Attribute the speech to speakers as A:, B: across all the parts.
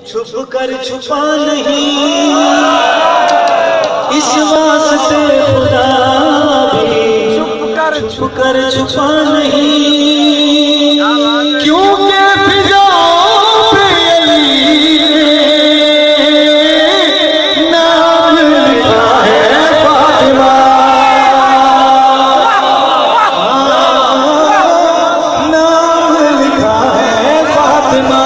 A: छुप कर छुपा नहीं, इस वास्ते खुदा भी छुप कर छुपा नहीं, क्योंकि फिजा पे अली नाम लिखा है फातिमा, नाम लिखा है फातिमा।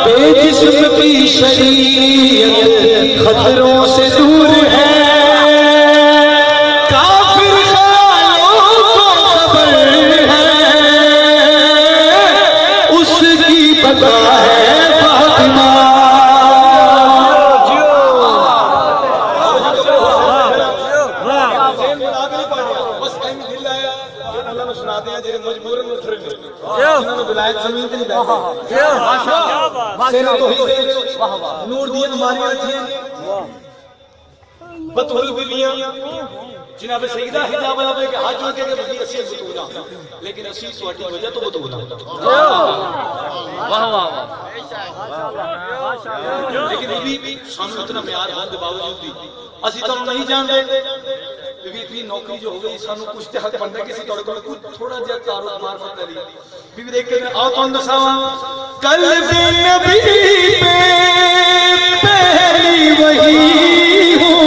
A: बेजिस्म की शरीयत खतरों से दूर है, काफिर ख्यालों को खबर है, उसकी बता है फातिमा।
B: नूर दिए हमारी बतूल बीवियां जिन्हां पे सईदा हिजाब वाला के हाथ जोड़ के बदी असी बतूला, लेकिन असी ਤੁਹਾਡੀ वजह तो बतूला। वाह वाह वाह, लेकिन बीबी सानू इतना म्यार होने के बावजूद भी असी तो नहीं जानते। बीबी इतनी नौकरी जो हो गई, सानू कुछ ते हक बनता कि थोड़े को कुछ थोड़ा जिहा तारुफ मार्फत करी। बीबी देख के आओ तुम दसावा, कल भी नबी पे पहली वही हूँ,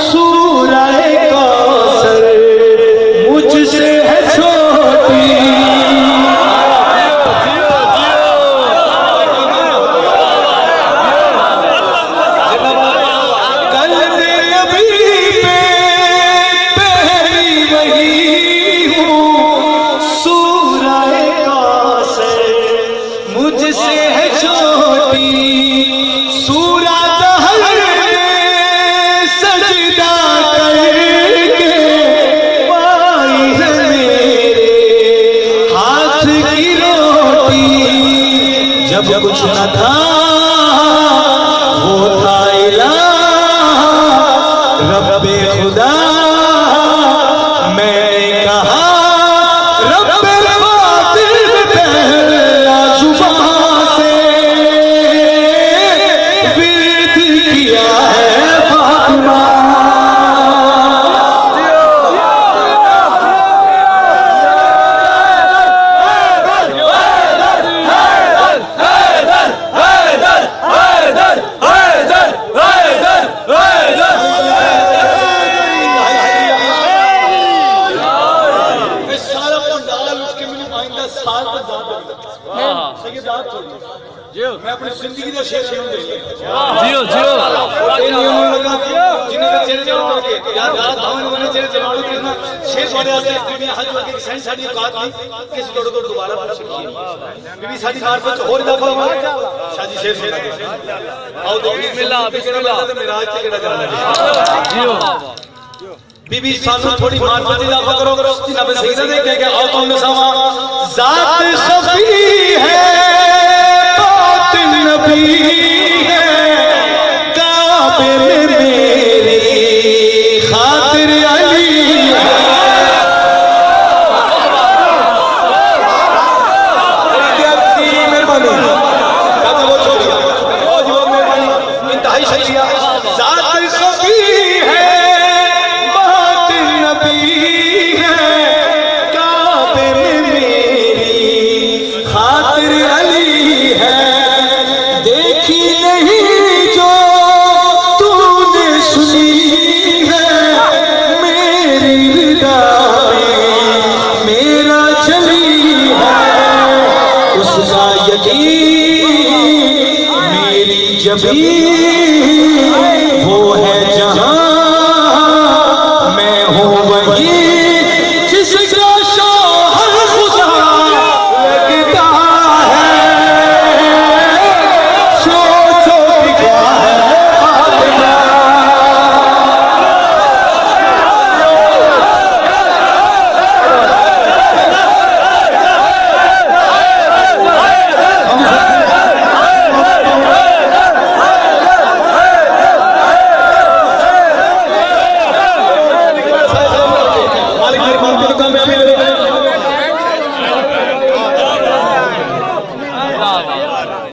B: सूरह कौसर मुझसे है छोटी। कल भी नबी पे पहली वही हूँ, सूरह कौसर मुझसे है छोटी। सूरा दहर में सजदा करके पाई है मेरे हाथ की रोटी। जब कुछ न था वो था इलाह रब्बे खुदा, मैंने कहा रब्बे फातिर पहला जुबान से विरद किया है फातिमा। मैं अपनी जिंदगी का शेर सुन दे जियो जियो जिन्हें चेहरे चढ़ा के यार रात भावन वाले चेहरे चढ़ा के ना शेर वाले आते हैं। बीबी हाथ जोड़ के सेंड साडी औकात नहीं किस तोड़ को दोबारा पूछ सकती है। बीबी साडी मार्फत और दफा शादी शेर सुन के आओ तो बिस्मिल्लाह बिस्मिल्लाह मेराज से केड़ा जाना जियो। बीबी सानू थोड़ी मार्फत इजाफा करो, जनाब सईदा ने कह के आओ तो नसावा, जात सफी है नबी है, काबे में मेरी खातिर अली है। मेहरबानी वो छोड़िए, वो मेहरबानी इंतहाई शुक्रिया। जात सफी है बात नबी है, काबे में मेरी खातिर अली है। देखी नहीं जो तूने सुनी है, मेरी रिदा में मेरा चली है। उसका यकीन मेरी जबीन